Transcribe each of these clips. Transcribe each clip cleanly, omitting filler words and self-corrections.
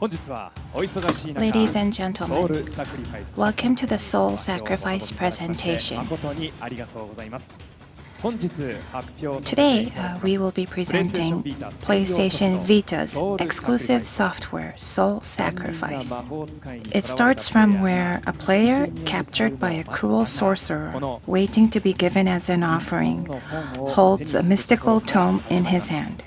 Ladies and gentlemen, welcome to the Soul Sacrifice presentation. Today, we will be presenting PlayStation Vita's exclusive software, Soul Sacrifice. It starts from where a player, captured by a cruel sorcerer, waiting to be given as an offering, holds a mystical tome in his hand.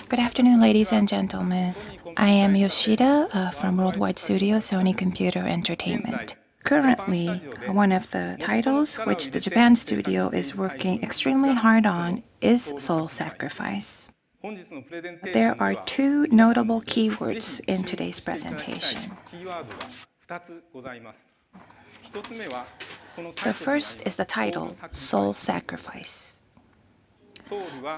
Good afternoon, ladies and gentlemen. I am Yoshida from Worldwide Studio Sony Computer Entertainment. Currently, one of the titles which the Japan studio is working extremely hard on is Soul Sacrifice. There are two notable keywords in today's presentation. The first is the title, Soul Sacrifice.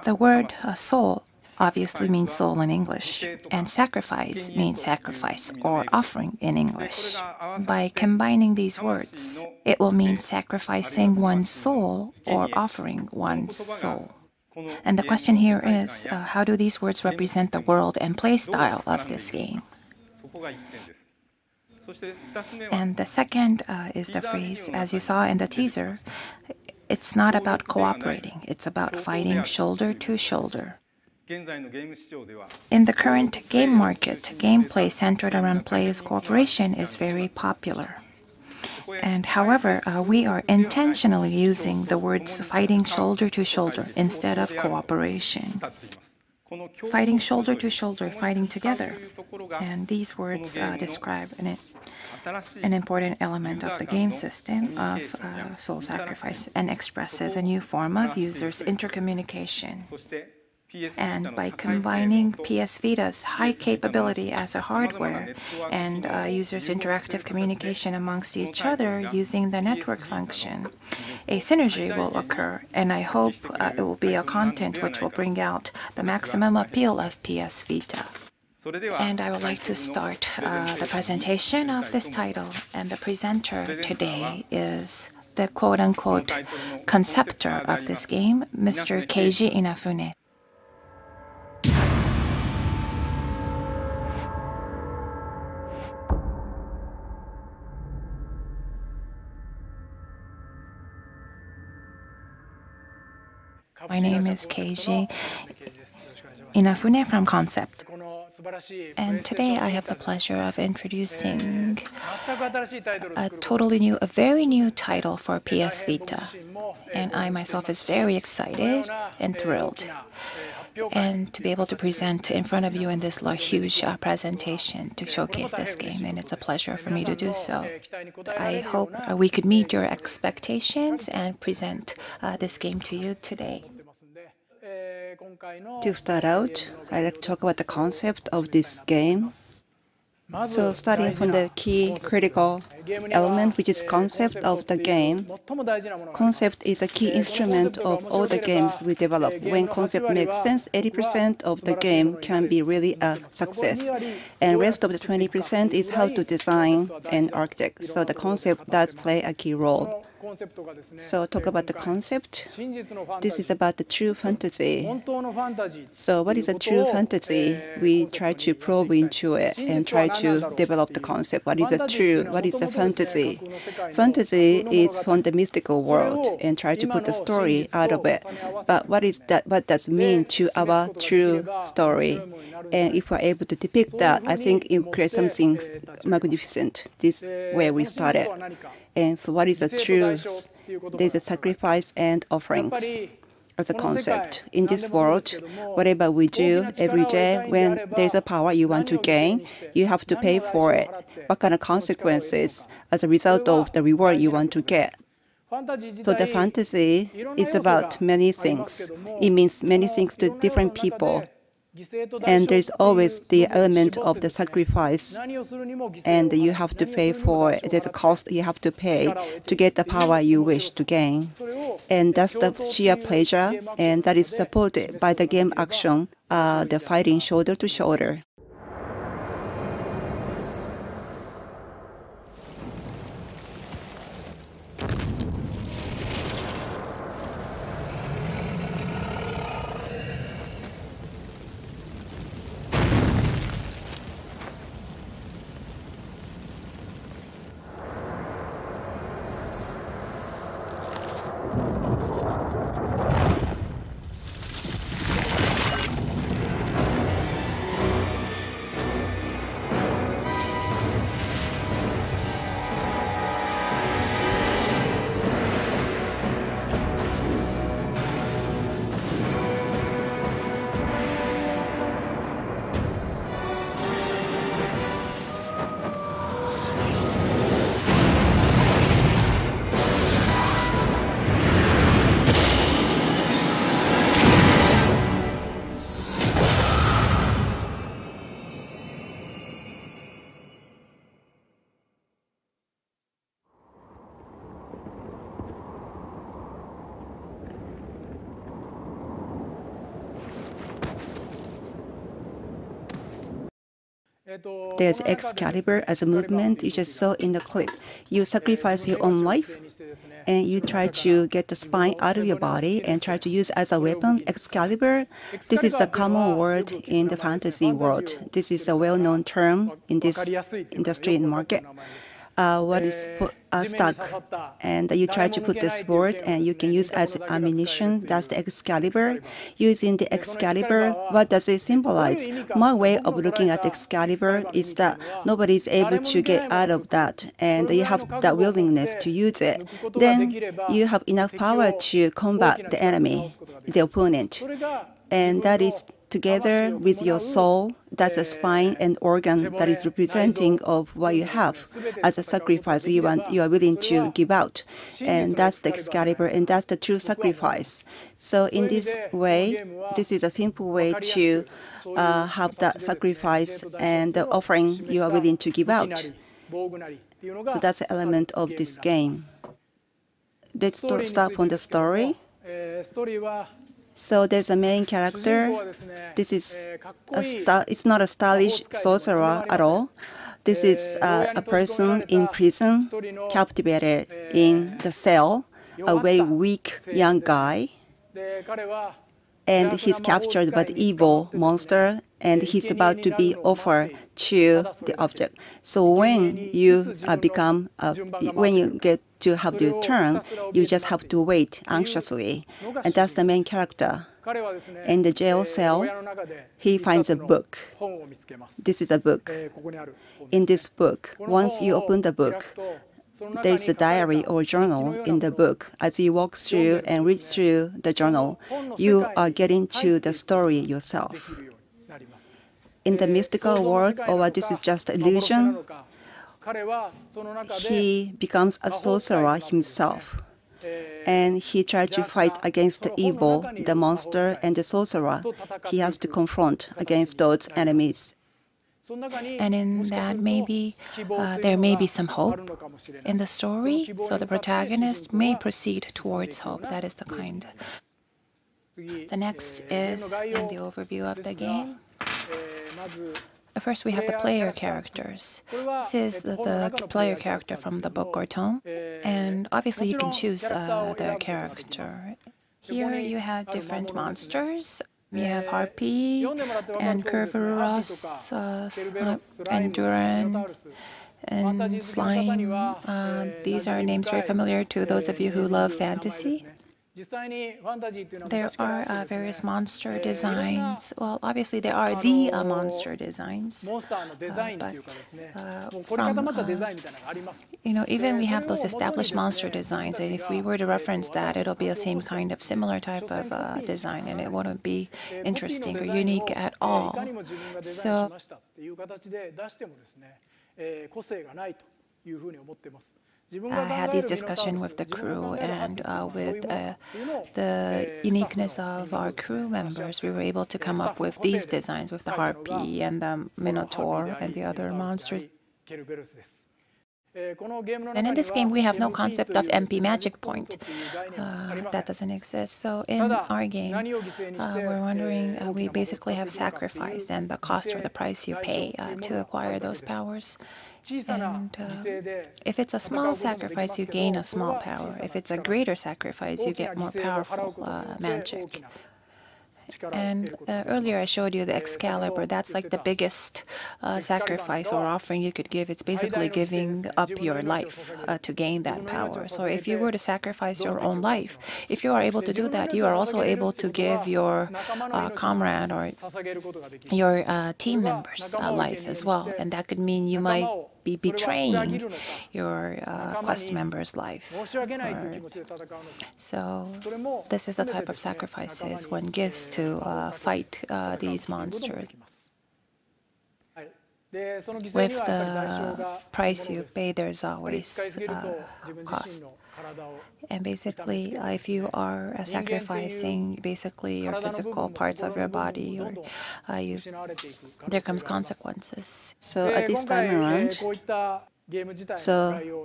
The word soul obviously means soul in English, and sacrifice means sacrifice or offering in English. By combining these words, it will mean sacrificing one's soul or offering one's soul. And the question here is, how do these words represent the world and play style of this game? And the second is the phrase, as you saw in the teaser, it's not about cooperating, it's about fighting shoulder to shoulder. In the current game market, gameplay centered around players' cooperation is very popular. And however, we are intentionally using the words fighting shoulder to shoulder instead of cooperation. Fighting shoulder to shoulder, fighting together. And these words describe an important element of the game system of Soul Sacrifice and expresses a new form of users' intercommunication. And by combining PS Vita's high capability as a hardware and users' interactive communication amongst each other using the network function, a synergy will occur, and I hope it will be a content which will bring out the maximum appeal of PS Vita. And I would like to start the presentation of this title, and the presenter today is the quote-unquote conceptor of this game, Mr. Keiji Inafune. My name is Keiji Inafune from Concept. And today I have the pleasure of introducing a very new title for PS Vita. And I myself is very excited and thrilled. And to be able to present in front of you in this huge presentation to showcase this game, and it's a pleasure for me to do so. I hope we could meet your expectations and present this game to you today. To start out, I'd like to talk about the concept of this game. So starting from the key critical element, which is concept of the game. Concept is a key instrument of all the games we develop. When concept makes sense, 80% of the game can be really a success. And rest of the 20% is how to design and architect. So the concept does play a key role. So talk about the concept. This is about the true fantasy. So what is a true fantasy? We try to probe into it and try to develop the concept. What is a true? What is a fantasy? Fantasy is from the mystical world and try to put the story out of it. But what is that? What does it mean to our true story? And if we're able to depict that, I think it will create something magnificent. This is where we started. And so what is the truth? There's a sacrifice and offerings as a concept. In this world, whatever we do every day, when there's a power you want to gain, you have to pay for it. What kind of consequences as a result of the reward you want to get? So the fantasy is about many things. It means many things to different people. And there's always the element of the sacrifice, and you have to pay for it. There's a cost you have to pay to get the power you wish to gain. And that's the sheer pleasure, and that is supported by the game action, the fighting shoulder to shoulder. There's Excalibur as a movement you just saw in the clip. You sacrifice your own life, and you try to get the spine out of your body and try to use as a weapon. Excalibur, this is a common word in the fantasy world. This is a well-known term in this industry and market. What is stuck, and you try to put the sword and you can use as ammunition. That's the Excalibur. Using the Excalibur, what does it symbolize? My way of looking at Excalibur is that nobody is able to get out of that, and you have that willingness to use it. Then you have enough power to combat the enemy, the opponent, and that is together with your soul. That's a spine and organ that is representing of what you have as a sacrifice you are willing to give out. And that's the Excalibur, and that's the true sacrifice. So in this way, this is a simple way to have that sacrifice and the offering you are willing to give out. So that's an element of this game. Let's start from the story. So there's a main character. This is it's not a stylish sorcerer at all. This is a person in prison, captivated in the cell, a very weak young guy. And he's captured by the evil monster, and he's about to be offered to the object. So when you when you get to have your turn, you just have to wait anxiously, and that's the main character. In the jail cell, he finds a book. This is a book. In this book, once you open the book, there is a diary or journal in the book. As you walk through and read through the journal, you are getting to the story yourself. In the mystical world, or this is just illusion, he becomes a sorcerer himself. And he tries to fight against the evil, the monster, and the sorcerer. He has to confront against those enemies. And in that, maybe there may be some hope in the story, so the protagonist may proceed towards hope. That is the kind. The next is in the overview of the game. First, we have the player characters. This is the player character from the book or tome, and obviously you can choose the character. Here you have different monsters. We have Harpy and Kerberos and Durant and Slime. These are names very familiar to those of you who love fantasy. There are various monster designs. Well, obviously there are the monster designs, but even we have those established monster designs, and if we were to reference that, it'll be the same kind of similar type of design, and it wouldn't be interesting or unique at all. So I had this discussion with the crew, and with the uniqueness of our crew members, we were able to come up with these designs with the Harpy and the Minotaur and the other monsters. And in this game, we have no concept of MP magic point. That doesn't exist. So in our game, we're wondering, we basically have sacrifice and the cost or the price you pay to acquire those powers. And if it's a small sacrifice, you gain a small power. If it's a greater sacrifice, you get more powerful magic. And earlier I showed you the Excalibur. That's like the biggest sacrifice or offering you could give. It's basically giving up your life to gain that power. So if you were to sacrifice your own life, if you are able to do that, you are also able to give your comrade or your team members life as well. And that could mean you might be betraying your quest member's life. So this is the type of sacrifices one gives to fight these monsters. With the price you pay, there's always cost. And basically, if you are sacrificing basically your physical parts of your body, or there comes consequences. So at this time around,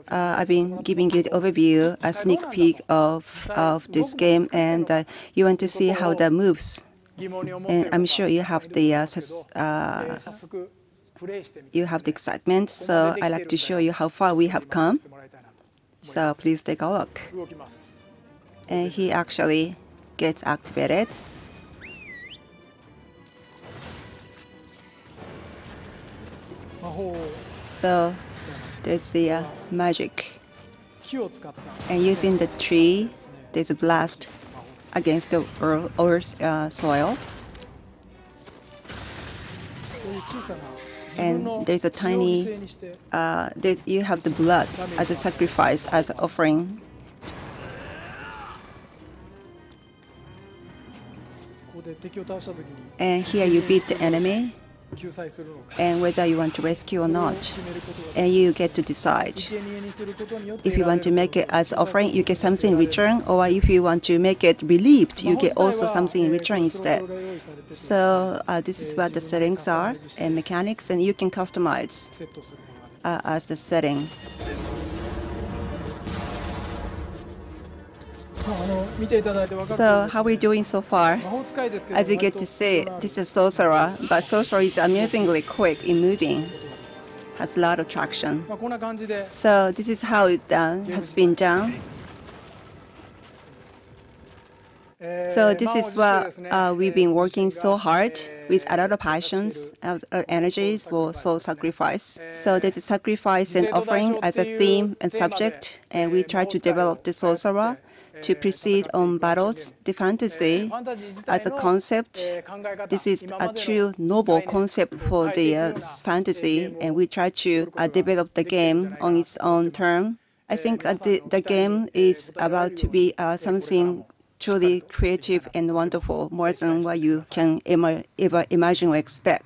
I've been giving you the overview, a sneak peek of this game, and you want to see how that moves. And I'm sure you have the you have the excitement. So I'd like to show you how far we have come. So please take a look. And he actually gets activated. So there's the magic. And using the tree, there's a blast against the earth soil. And there's a tiny, you have the blood as a sacrifice, as an offering. And here you beat the enemy, and whether you want to rescue or not, and you get to decide. If you want to make it as offering, you get something in return, or if you want to make it relieved, you get also something in return instead. So this is what the settings are and mechanics, and you can customize as the setting. So how are we doing so far? As you get to see, this is sorcerer, but sorcerer is amazingly quick in moving, has a lot of traction. So this is how it has been done. So this is what we've been working so hard with a lot of passions, energies for soul sacrifice. So there's a sacrifice and offering as a theme and subject, and we try to develop the sorcerer to proceed on battles. The fantasy as a concept, this is a true novel concept for the fantasy, and we try to develop the game on its own term. I think the game is about to be something truly creative and wonderful, more than what you can ever imagine or expect.